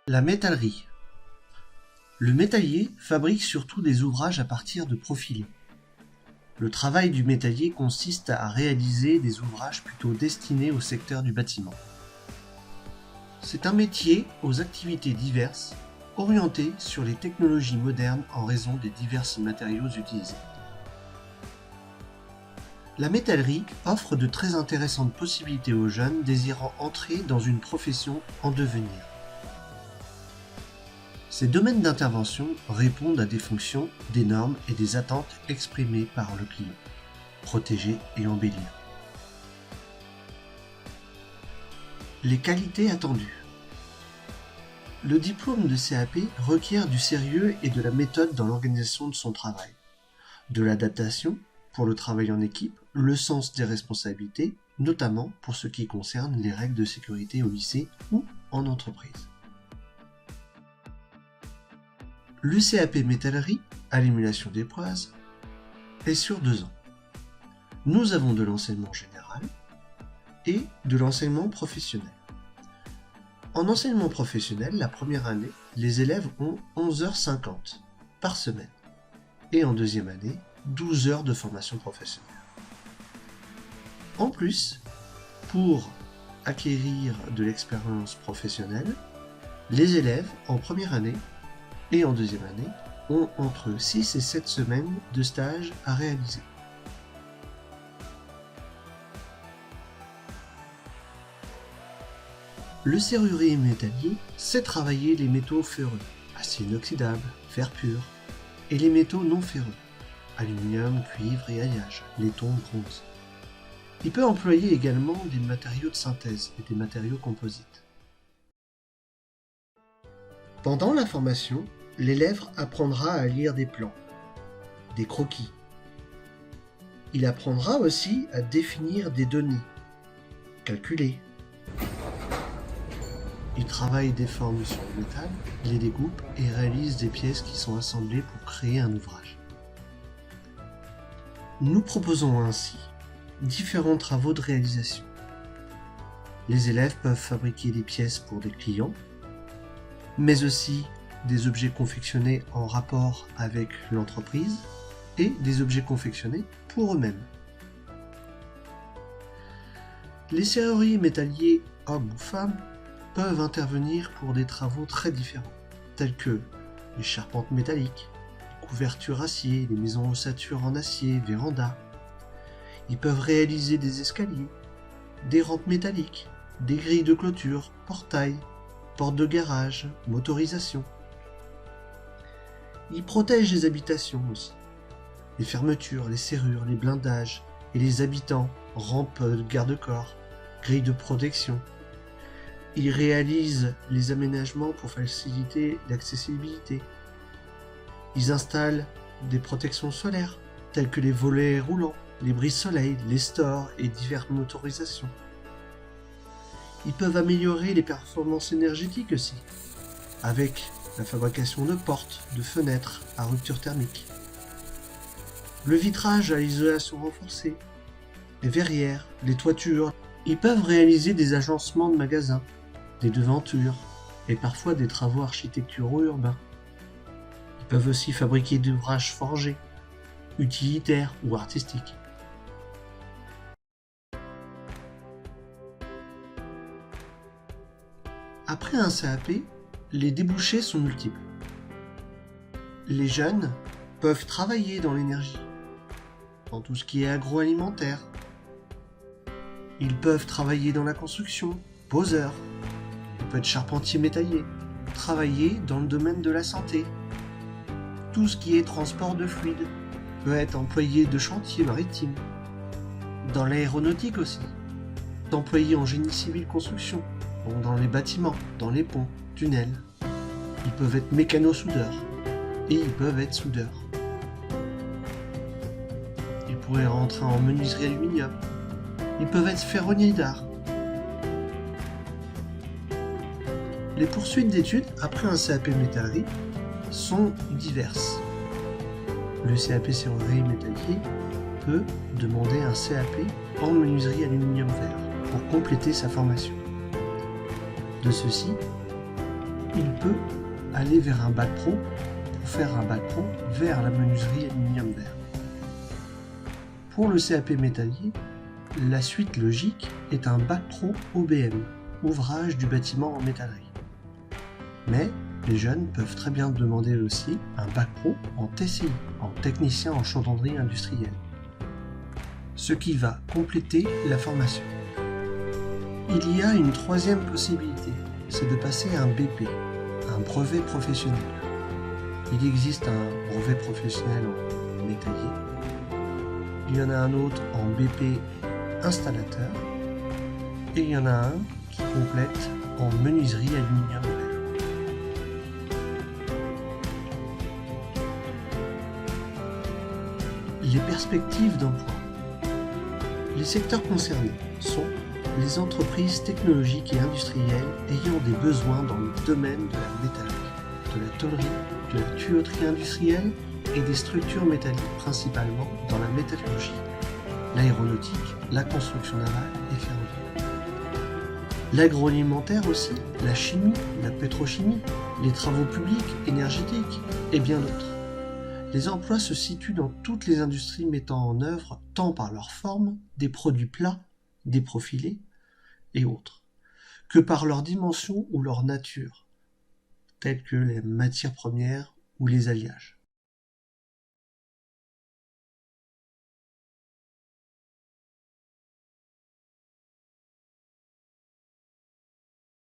La métallerie. Le métallier fabrique surtout des ouvrages à partir de profilés. Le travail du métallier consiste à réaliser des ouvrages plutôt destinés au secteur du bâtiment. C'est un métier aux activités diverses, orienté sur les technologies modernes en raison des divers matériaux utilisés. La métallerie offre de très intéressantes possibilités aux jeunes désirant entrer dans une profession en devenir. Ces domaines d'intervention répondent à des fonctions, des normes et des attentes exprimées par le client, protéger et embellir. Les qualités attendues. Le diplôme de CAP requiert du sérieux et de la méthode dans l'organisation de son travail, de l'adaptation pour le travail en équipe, le sens des responsabilités, notamment pour ce qui concerne les règles de sécurité au lycée ou en entreprise. Le CAP métallerie, à l'émulation des poises, est sur 2 ans. Nous avons de l'enseignement général et de l'enseignement professionnel. En enseignement professionnel, la première année, les élèves ont 11h50 par semaine et en deuxième année, 12 heures de formation professionnelle. En plus, pour acquérir de l'expérience professionnelle, les élèves en première année et en deuxième année ont entre 6 et 7 semaines de stage à réaliser. Le serrurier métallier sait travailler les métaux ferreux, acier inoxydable, fer pur, et les métaux non ferreux, aluminium, cuivre et alliage, laiton, bronze. Il peut employer également des matériaux de synthèse et des matériaux composites. Pendant la formation, l'élève apprendra à lire des plans, des croquis. Il apprendra aussi à définir des données, calculer. Il travaille des formes sur le métal, les découpe et réalise des pièces qui sont assemblées pour créer un ouvrage. Nous proposons ainsi différents travaux de réalisation. Les élèves peuvent fabriquer des pièces pour des clients, mais aussi des objets confectionnés en rapport avec l'entreprise et des objets confectionnés pour eux-mêmes. Les serruriers métalliers, hommes ou femmes, peuvent intervenir pour des travaux très différents, tels que les charpentes métalliques, les couvertures acier, les maisons ossature en acier, vérandas. Ils peuvent réaliser des escaliers, des rampes métalliques, des grilles de clôture, portails, portes de garage, motorisation. Ils protègent les habitations aussi. Les fermetures, les serrures, les blindages et les habitants, rampes de garde-corps, grilles de protection. Ils réalisent les aménagements pour faciliter l'accessibilité. Ils installent des protections solaires, telles que les volets roulants, les brise-soleil, les stores et diverses motorisations. Ils peuvent améliorer les performances énergétiques aussi, avec la fabrication de portes, de fenêtres à rupture thermique, le vitrage à isolation renforcée, les verrières, les toitures. Ils peuvent réaliser des agencements de magasins, des devantures et parfois des travaux architecturaux urbains. Ils peuvent aussi fabriquer d'ouvrages forgés, utilitaires ou artistiques. Après un CAP, les débouchés sont multiples. Les jeunes peuvent travailler dans l'énergie, dans tout ce qui est agroalimentaire. Ils peuvent travailler dans la construction, poseurs. Ils peuvent être charpentiers métalliers, travailler dans le domaine de la santé. Tout ce qui est transport de fluides peut être employé de chantier maritime. Dans l'aéronautique aussi, employé en génie civil construction, donc dans les bâtiments, dans les ponts, tunnels. Ils peuvent être mécano-soudeurs et ils peuvent être soudeurs. Ils pourraient rentrer en menuiserie aluminium. Ils peuvent être ferronniers d'art. Les poursuites d'études après un CAP métallerie sont diverses. Le CAP serrurerie métallier peut demander un CAP en menuiserie aluminium vert pour compléter sa formation. De ceci, il peut aller vers un bac pro pour faire un bac pro vers la menuiserie aluminium verre. Pour le CAP métallier, la suite logique est un bac pro OBM, ouvrage du bâtiment en métallerie. Mais les jeunes peuvent très bien demander aussi un bac pro en TCI, en technicien en chaudronnerie industrielle, ce qui va compléter la formation. Il y a une troisième possibilité, c'est de passer un BP, un brevet professionnel. Il existe un brevet professionnel en métallier, il y en a un autre en BP installateur, et il y en a un qui complète en menuiserie aluminium verre. Les perspectives d'emploi. Les secteurs concernés sont les entreprises technologiques et industrielles ayant des besoins dans le domaine de la métallerie, de la tôlerie, de la tuyauterie industrielle et des structures métalliques principalement dans la métallurgie, l'aéronautique, la construction navale et ferroviaire. L'agroalimentaire aussi, la chimie, la pétrochimie, les travaux publics, énergétiques et bien d'autres. Les emplois se situent dans toutes les industries mettant en œuvre, tant par leur forme, des produits plats, déprofilés et autres, que par leur dimension ou leur nature, telles que les matières premières ou les alliages.